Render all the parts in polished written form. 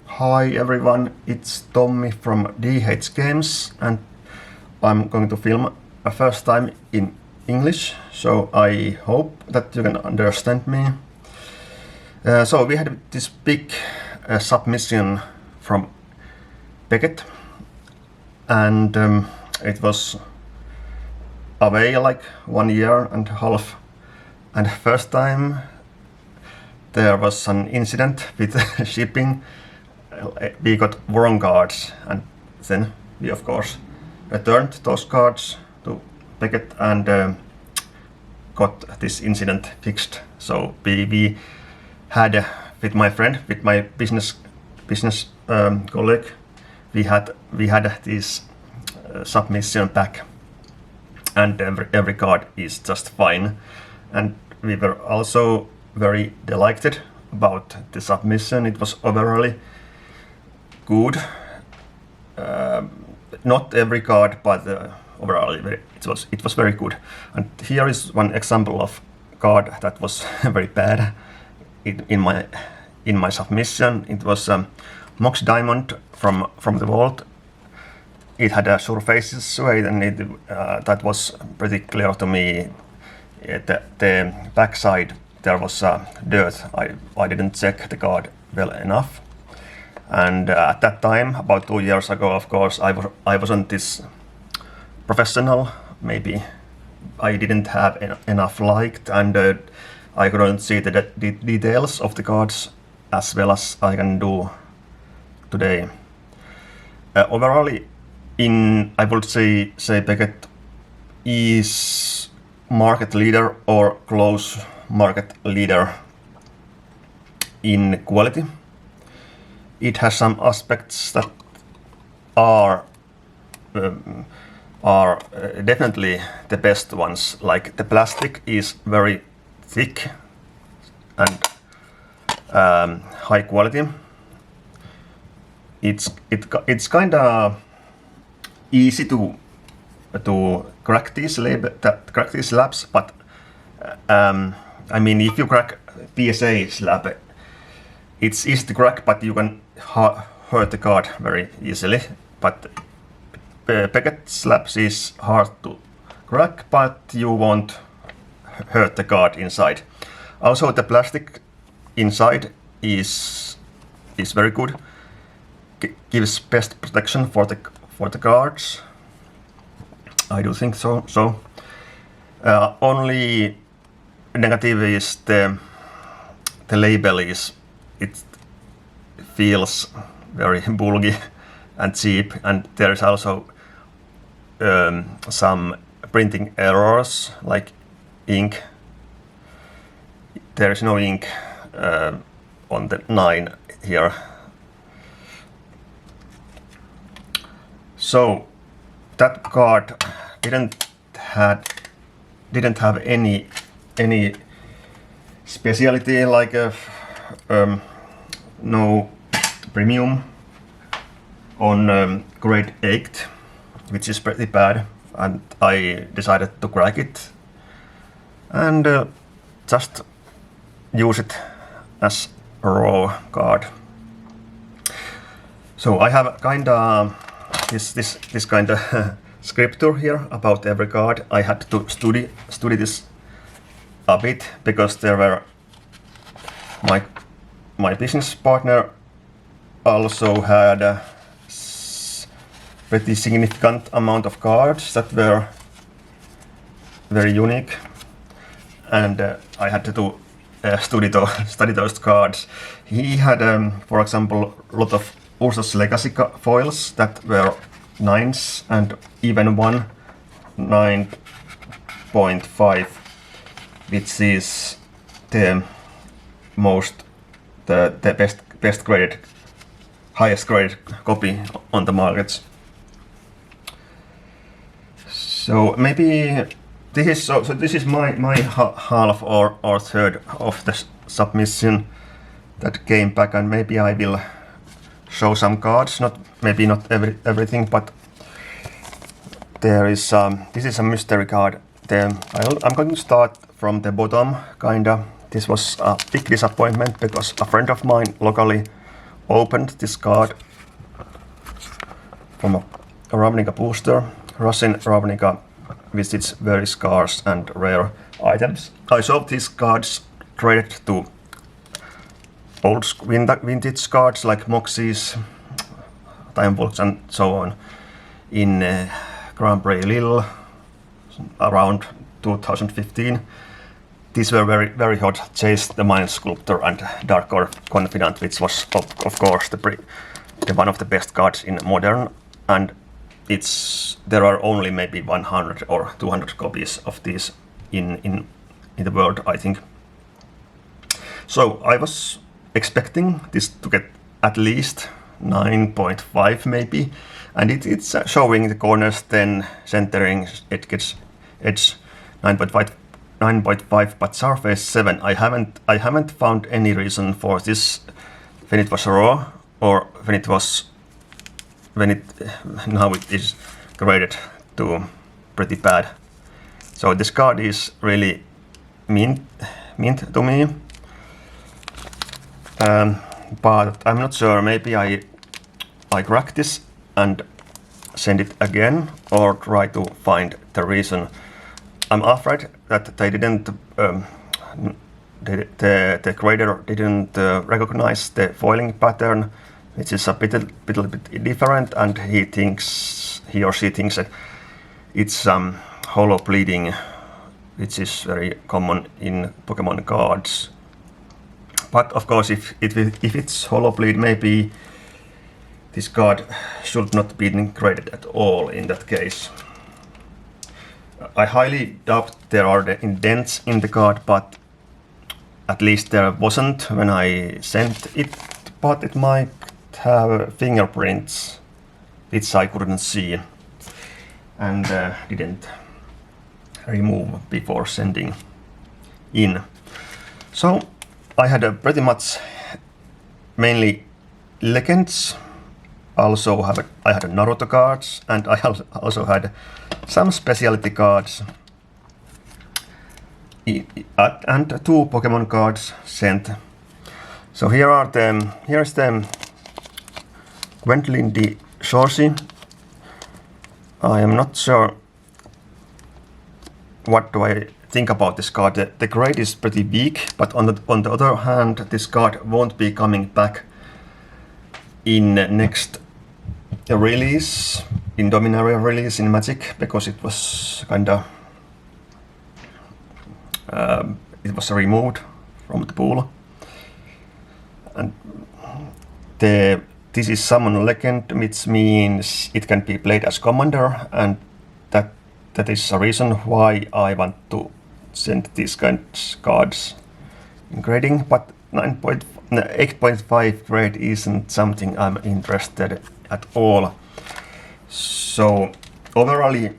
Hi everyone, it's Tommy from DH Games and I'm going to film a first time in English, so I hope that you can understand me. So we had this big submission from Beckett and it was away like 1 year and a half, and first time there was an incident with shipping. We got wrong cards and then we of course returned those cards to Beckett and got this incident fixed. So we had with my friend, with my business colleague, we had this submission back, and every card is just fine, and we were also very delighted about the submission. It was overall good. Not every card, but overall it was very good. And here is one example of card that was very bad in my submission. It was Mox Diamond from the vault. It had a surfaces weight, and that was pretty clear to me. The backside there was dirt. I didn't check the card well enough. And at that time, about 2 years ago, of course, I wasn't this professional. Maybe I didn't have enough light, and I couldn't see the details of the cards as well as I can do today. Overall, I would say Beckett is market leader or close market leader in quality. It has some aspects that are definitely the best ones. Like the plastic is very thick and high quality. It's kind of easy to crack these slabs, but I mean, if you crack PSA slab, it's easy to crack, but you can hurt the card very easily. But Beckett slabs is hard to crack, but you won't hurt the card inside. Also, the plastic inside is very good. Gives best protection for the cards. I do think so. Only negative is the label is. It feels very bulky and cheap, and there is also some printing errors, like ink. There is no ink on the 9 here. So that card didn't have any specialty, like no premium on grade 8, which is pretty bad, and I decided to crack it and just use it as a raw card. So I have kinda this kind of scripture here about every card. I had to study this a bit because there were my business partner also had a pretty significant amount of cards that were very unique, and I had to study those cards. He had, for example, a lot of Ursa's Legacy foils that were 9s, and even one 9.5, which is the best graded, highest graded copy on the markets. So maybe this is my half or third of the submission that came back, and maybe I will show some cards. Maybe not everything, but there is this is a mystery card. I'm going to start from the bottom, kinda. This was a big disappointment because a friend of mine locally opened this card from a Ravnica booster. Russian Ravnica visits very scarce and rare items. I saw these cards traded to old vintage cards like Moxies, Time Walks and so on in Grand Prix Lille around 2015. These were very hot. Chase the Mind Sculptor and Dark or Confidant, which was of course the one of the best cards in Modern, and there are only maybe 100 or 200 copies of these in the world, I think. So I was expecting this to get at least 9.5 maybe, and it's showing the corners 10, centering edge 9.5, but surface 7. I haven't found any reason for this when it was raw or now it is graded to pretty bad. So this card is really mint to me. But I'm not sure, maybe I crack this and send it again or try to find the reason. I'm afraid that they didn't, the grader didn't recognize the foiling pattern, which is a little bit different, and he or she thinks that it's hollow bleeding, which is very common in Pokemon cards. But of course, if it's hollow bleed, maybe this card should not be graded at all in that case. I highly doubt there are the indents in the card, but at least there wasn't when I sent it, but it might have fingerprints which I couldn't see and didn't remove before sending in. So I had pretty much mainly legends. Also I had Naruto cards, and I also had some specialty cards and 2 Pokemon cards sent. So here's the Gwendolyn D. Shorzy. I am not sure what do I think about this card. The grade is pretty weak, but on the other hand, this card won't be coming back in next release, in Dominaria release in Magic, because it was kinda it was removed from the pool. And this is Summon Legend, which means it can be played as commander, and that is a reason why I want to send these kinds of cards in grading, but 8.5 grade isn't something I'm interested at all. So overall,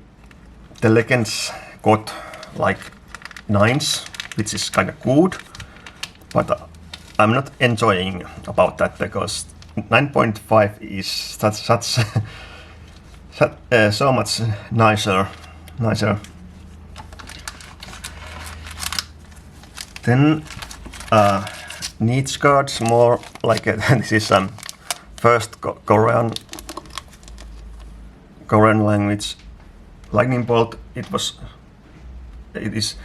the legends got like 9s, which is kind of good, but I'm not enjoying about that, because 9.5 is such so much nicer. Then niche cards, more like this is first Korean language Lightning Bolt. It is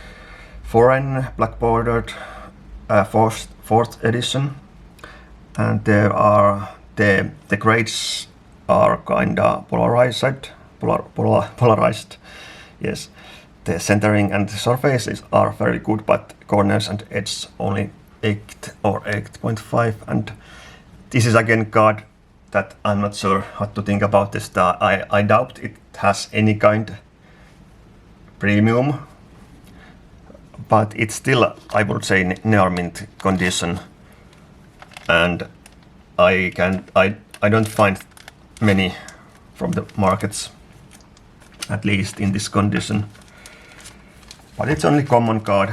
foreign black bordered fourth edition, and there are the grades are kinda polarized. Yes, the centering and the surfaces are very good, but corners and edges only 8 or 8.5, and this is again card that I'm not sure what to think about this. I doubt it has any kind premium, but it's still, I would say, near mint condition, and I don't find many from the markets, at least in this condition. But it's only common card,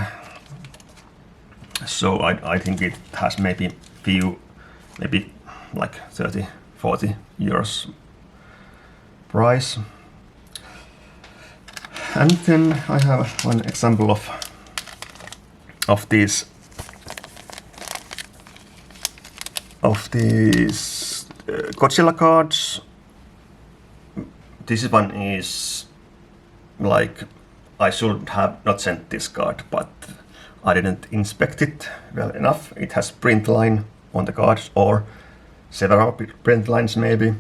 so I think it has maybe like 30-40 euros price. And then I have one example of these of these Godzilla cards, this one is like, I should have not sent this card, but I didn't inspect it well enough. It has print line on the cards, or several print lines maybe.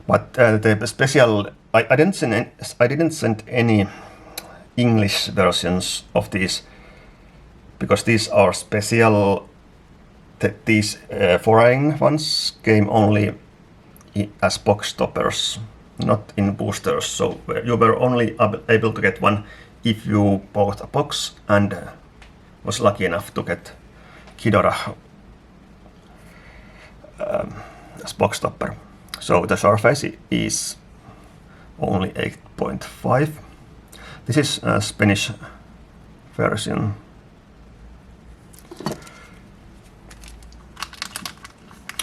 But the special, I didn't send any English versions of these, because these are special. These foreign ones came only as box toppers, not in boosters. So you were only able to get one if you bought a box and was lucky enough to get Ghidorah as box topper. So the surface is only 8.5. This is a Spanish version.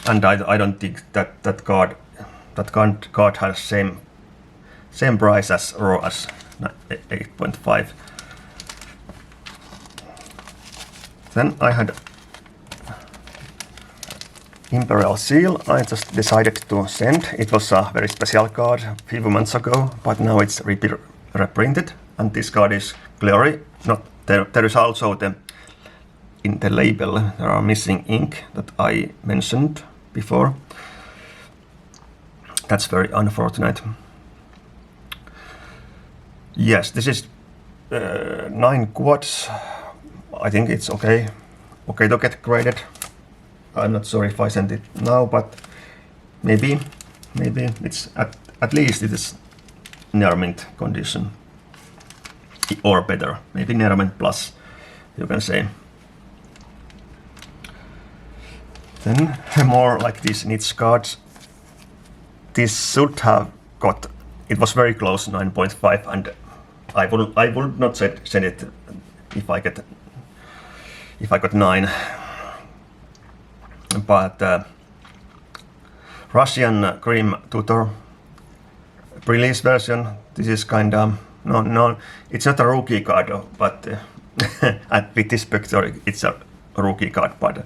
And I don't think that card has same price as raw as 8.5. Then I had Imperial Seal. I just decided to send. It was a very special card a few months ago, but now it's reprinted, and this card is clearly not there. There is also in the label there are missing ink that I mentioned before. That's very unfortunate. Yes, this is 9 quads. I think it's okay to get graded. I'm not sure if I send it now, but maybe it's at least it is near mint condition, or better, maybe near mint plus, you can say. Then more like these niche cards. This should have got, it was very close, 9.5, and I would not send it if I got 9. But Russian Cream Tutor release version. This is kind of no. It's not a rookie card, but with this picture, it's a rookie card. But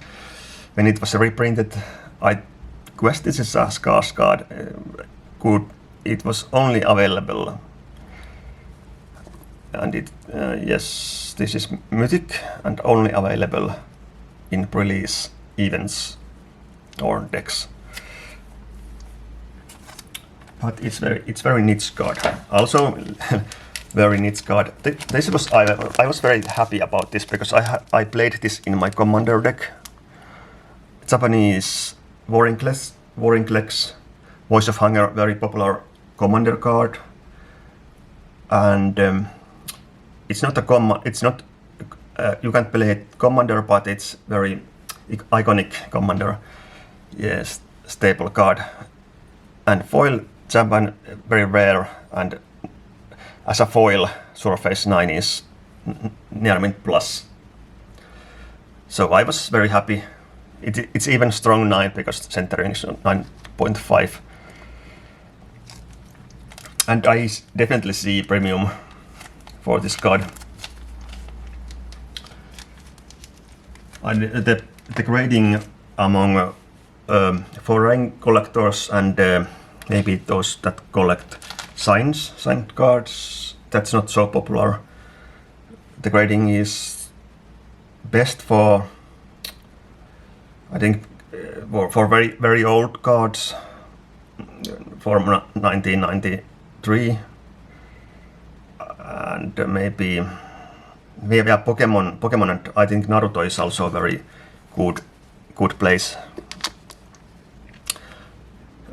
when it was reprinted, I guess this is a scarce card. It was only available, and yes, this is mythic and only available in release events or decks. But it's very niche card. Also very niche card. This was I was very happy about this because I played this in my commander deck. Japanese Warringlex, Voice of Hunger, very popular commander card, and it's not you can't play it commander, but it's very iconic commander, yes, staple card. And foil Japan, very rare, and as a foil, Surface 9 is near mint plus. So I was very happy. It's even strong 9 because centering is 9.5. And I definitely see premium for this card. And the grading among foreign collectors and maybe those that collect signed cards, that's not so popular. The grading is best for, I think, for very old cards from 1993, and maybe Pokemon, and I think Naruto is also a very good place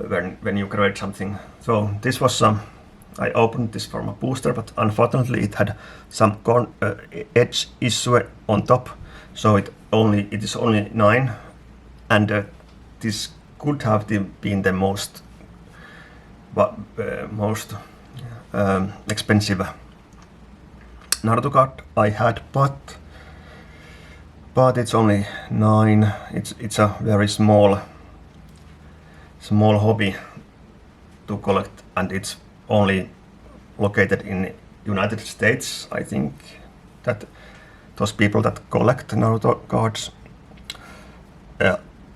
when you grade something. So this was I opened this from a booster, but unfortunately it had some edge issue on top, so it is only 9, and this could have been the most expensive Naruto card I had, but it's only 9. It's a very small hobby to collect, and it's only located in United States. I think that those people that collect Naruto cards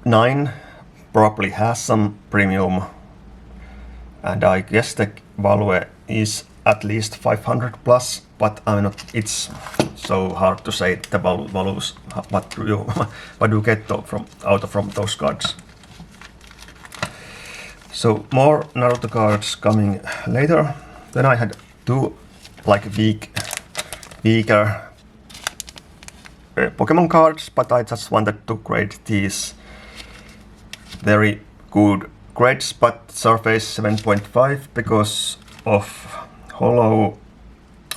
9 probably has some premium, and I guess the value is at least 500 plus, but I'm not. It's so hard to say the values. What do you get from those cards? So more Naruto cards coming later. Then I had 2 like weaker Pokemon cards, but I just wanted to grade these very good grades, but surface 7.5 because of hollow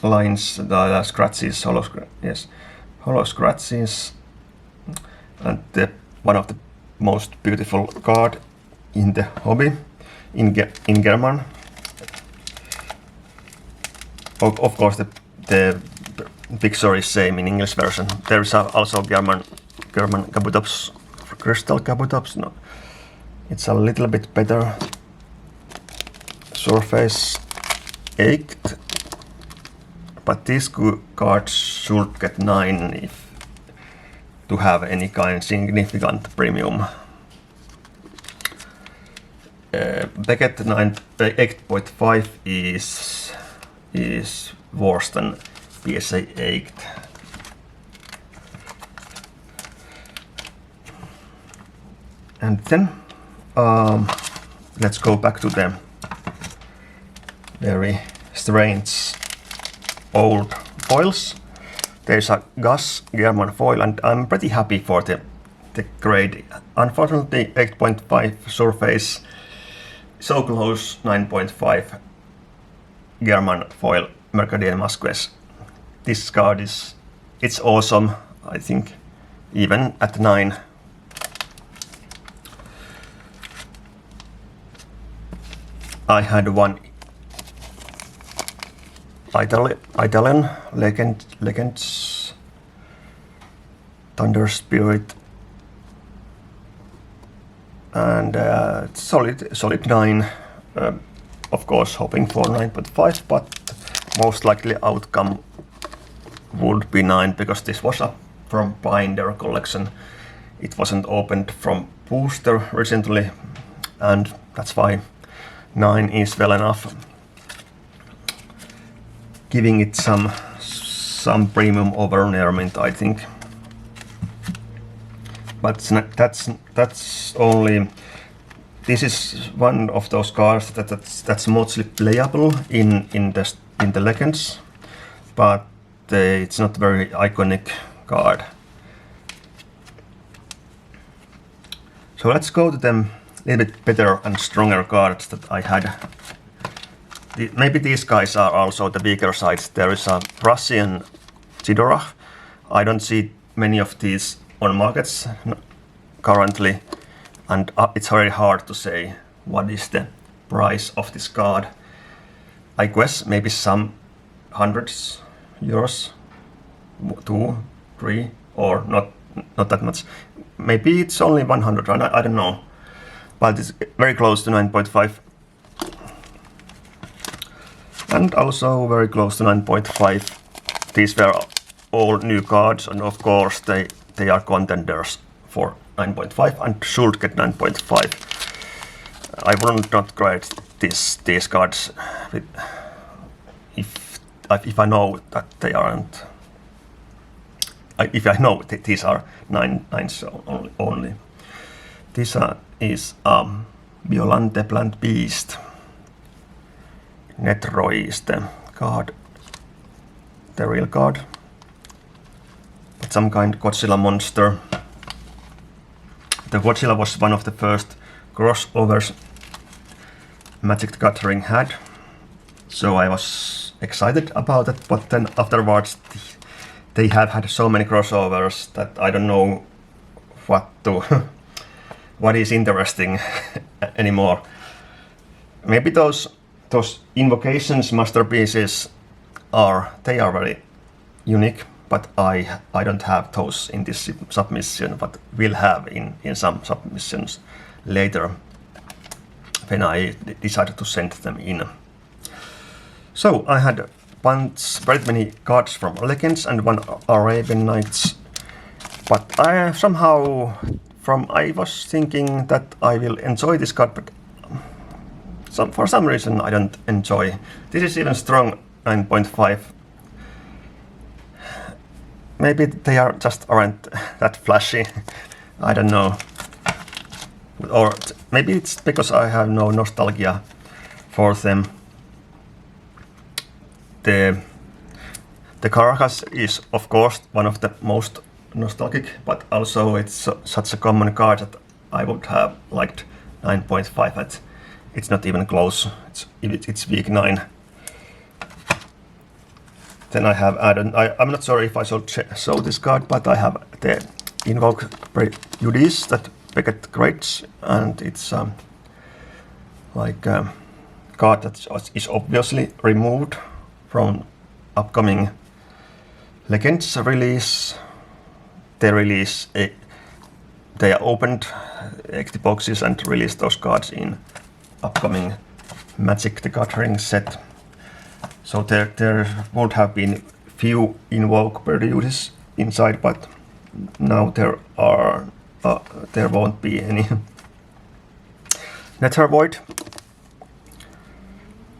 lines, the scratches, hollow scratches, and one of the most beautiful card in the hobby in German. Of course, the picture is same in English version. There is also German Kabutops, crystal Kabutops. No, it's a little bit better. Surface 8, but these cards should get 9 if to have any kind significant premium. Beckett 8.5 is worse than PSA 8. And then let's go back to the very strange old foils. There's a Gus German foil, and I'm pretty happy for the grade. Unfortunately, 8.5 surface, so close 9.5 German foil Mercadian Masquez. This card it's awesome, I think, even at 9. I had one Italian Legends Thunder Spirit, and solid 9. Of course, hoping for 9.5, but most likely outcome would be 9 because this was from binder collection. It wasn't opened from booster recently, and that's why 9 is well enough, giving it some premium over Nevermint, I think. But that's only. This is one of those cards that's mostly playable in the Legends, but it's not very iconic card. So let's go to them a little bit better and stronger cards that I had. Maybe these guys are also the weaker sides. There is a Russian Chidorah. I don't see many of these on markets currently, and it's very hard to say what is the price of this card. I guess maybe some hundreds euros, 2, 3, or not that much. Maybe it's only 100, I don't know, but it's very close to 9.5. And also very close to 9.5. These were all new cards, and of course they are contenders for 9.5 and should get 9.5. I would not grade these cards if I know that they aren't. If I know that these are 9s only. This is Violante Plant Beast. Netroi is the card, the real card. But some kind Godzilla monster. The Godzilla was one of the first crossovers Magic the Gathering had, so I was excited about it, but then afterwards they have had so many crossovers that I don't know what is interesting anymore. Maybe those invocations masterpieces are very unique, but I don't have those in this submission, but will have in some submissions later when I decided to send them in. So I had very many cards from Legends and one Arabian Nights, but I somehow I was thinking that I will enjoy this card, but for some reason I don't enjoy. This is even strong 9.5. Maybe they just aren't that flashy. I don't know. Or maybe it's because I have no nostalgia for them. The Caracas is of course one of the most nostalgic, but also it's such a common card that I would have liked 9.5. It's not even close. It's weak 9. Then I have I'm not sure if I should show this card, but I have the Invoke Prejudice that Beckett creates, and it's like a card that is obviously removed from upcoming Legends release. They opened the boxes and released those cards in upcoming Magic the Gathering set. So there would have been few Invoke Prejudice inside, but now there won't be any. Nether Void.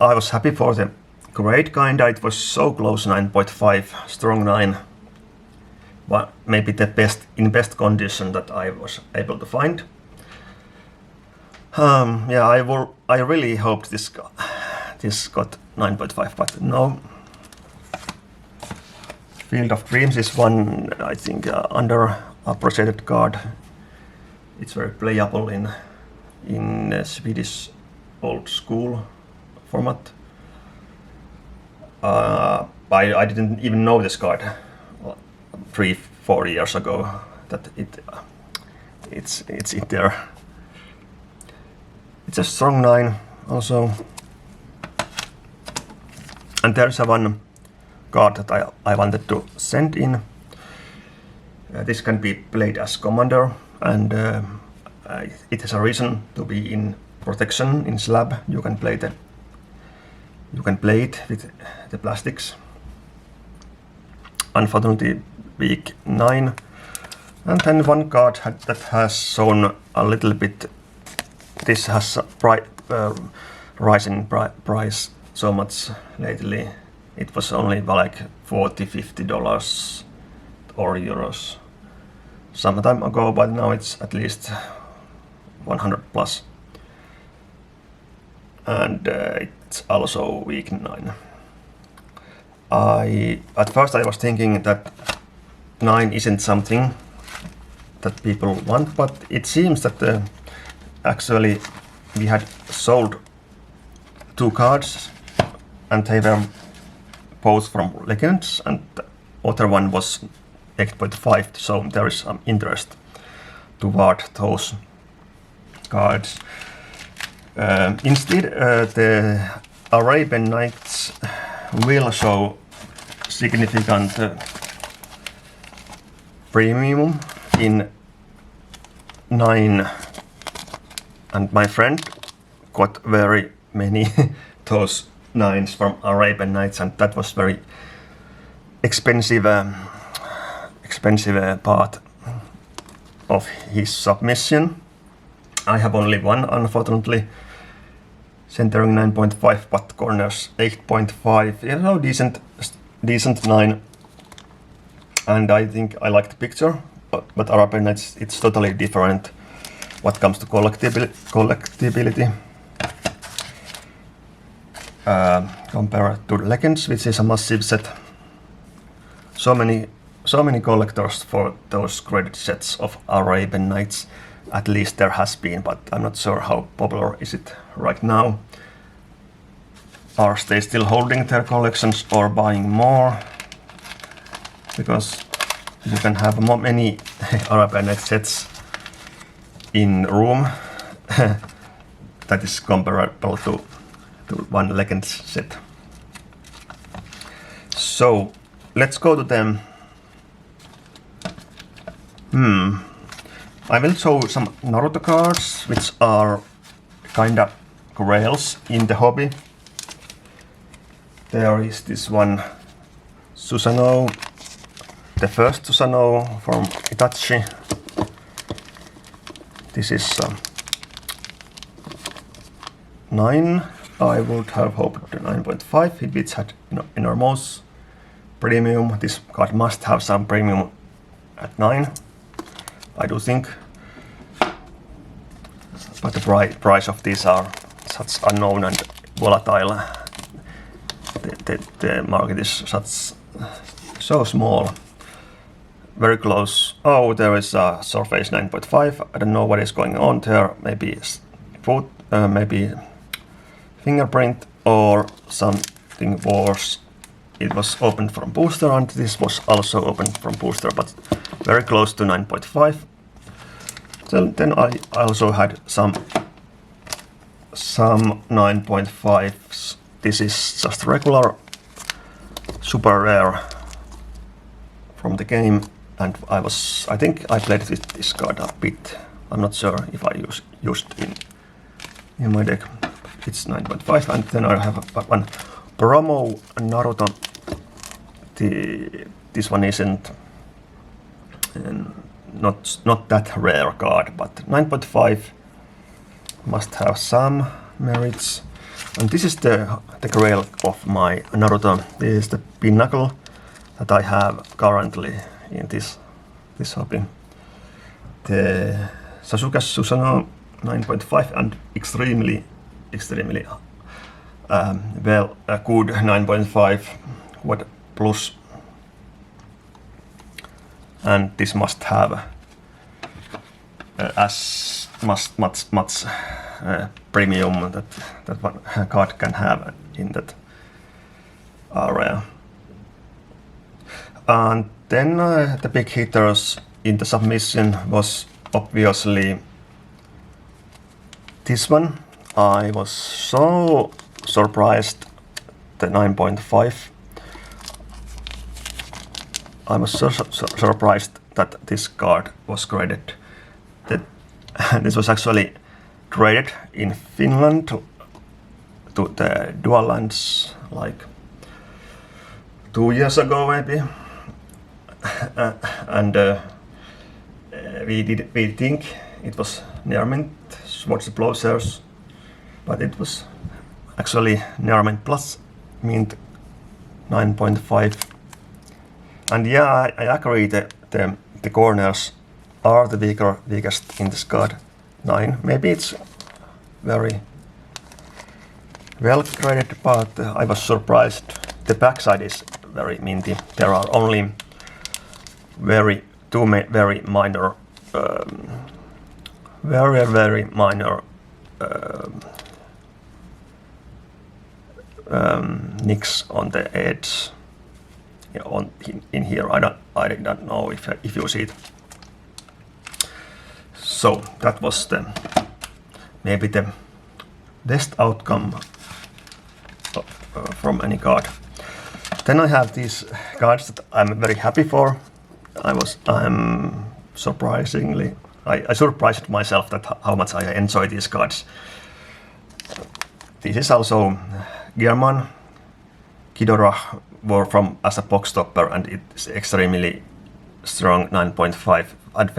I was happy for the grade, kinda. It was so close, 9.5, strong 9. But maybe the best condition that I was able to find. Yeah, I really hoped this got 9.5, but no. Field of Dreams is one, I think, underappreciated card. It's very playable in Swedish old school format. I didn't even know this card 3-4 years ago that it's in there. It's a strong 9 also. And there's one card that I wanted to send in. This can be played as commander, and it has a reason to be in protection in slab. You can play it with the plastics. Unfortunately, weak 9. And then one card that has shown a little bit. This has rising price so much lately. It was only like $40-50 or euros some time ago, but now it's at least 100 plus. And it's also weak 9. At first I was thinking that 9 isn't something that people want, but it seems that actually we had sold 2 cards and they were both from Legends, and the other one was 8.5, so there is some interest toward those cards. Instead, the Arabian Nights will show significant premium in 9, and my friend got very many those 9s from Arabian Nights, and that was very expensive part of his submission. I have only one, unfortunately, centering 9.5, but corners 8.5. You know, decent 9, and I think I like the picture, but Arabian Nights, it's totally different what comes to collectability. Compared to Legends, which is a massive set. So many collectors for those credit sets of Arabian Nights. At least there has been, but I'm not sure how popular is it right now. Are they still holding their collections or buying more? Because you can have many Arabian Nights sets in room that is comparable to one Legends set. So let's go to them. I will show some Naruto cards, which are kinda grails in the hobby. There is this one Susanoo, the first Susanoo from Itachi. this is 9. I would have hoped 9.5 if it's had enormous premium. This card must have some premium at 9, I do think. But the price of these are such unknown and volatile. The market is so small. Very close. Oh, there is a Surface 9.5. I don't know what is going on there. Maybe foot, maybe fingerprint or something worse. It was opened from booster, and this was also opened from booster, but very close to 9.5. So then I also had some 9.5s. This is just regular, super rare from the game, and I think I played with this card a bit. I'm not sure if I used in my deck. It's 9.5, and then I have one promo Naruto. This one isn't not that rare card, but 9.5 must have some merits. And this is the grail of my Naruto. This is the pinnacle that I have currently in this hobby. The Sasuke Susanoo 9.5 and extremely well, a good 9.5 what plus, and this must have as much premium that one card can have in that area. And then the big hitters in the submission was obviously this one. I was so surprised, the 9.5. I was so surprised that this card was graded. This was actually graded in Finland to the Dual Lands like 2 years ago maybe, and we think it was near mint towards the closers, but it was actually near mint plus mint 9.5. And yeah, I agree that the corners are the weakest in this card. 9. Maybe it's very well graded, but I was surprised. The backside is very minty. There are only two very minor, very minor nicks on the edge. In here, I don't know if you see it. So that was maybe the best outcome from any card. Then I have these cards that I'm very happy for. I'm surprisingly, I surprised myself that how much I enjoy these cards. This is also Gearman Ghidorah were from as a box topper, and it's extremely strong 9.5. And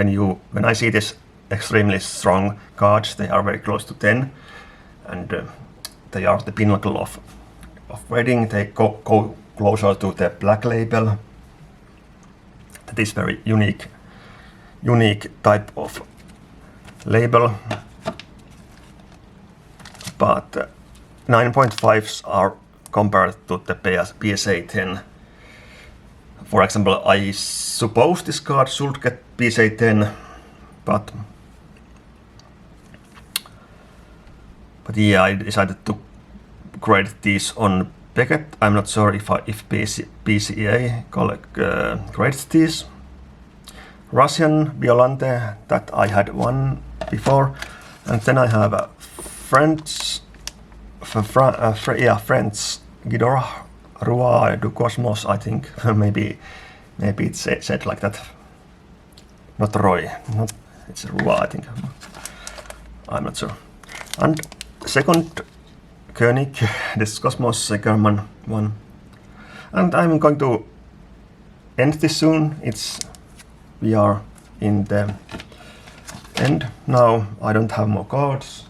when I see this extremely strong cards, they are very close to 10, and they are the pinnacle of grading. They go closer to the Black Label. That is very unique type of label. But 9.5s are compared to the PSA 10. For example, I suppose this card should get PSA 10, but yeah, I decided to grade these on Beckett. I'm not sure if PCA grades these. Russian Violante, that I had one before, and then I have a French Ghidorah Roi du Cosmos, I think. maybe it's said like that. Not Roy, it's Roi, I think. I'm not sure. And second König, this Cosmos German one. And I'm going to end this soon. We are in the And now I don't have more cards.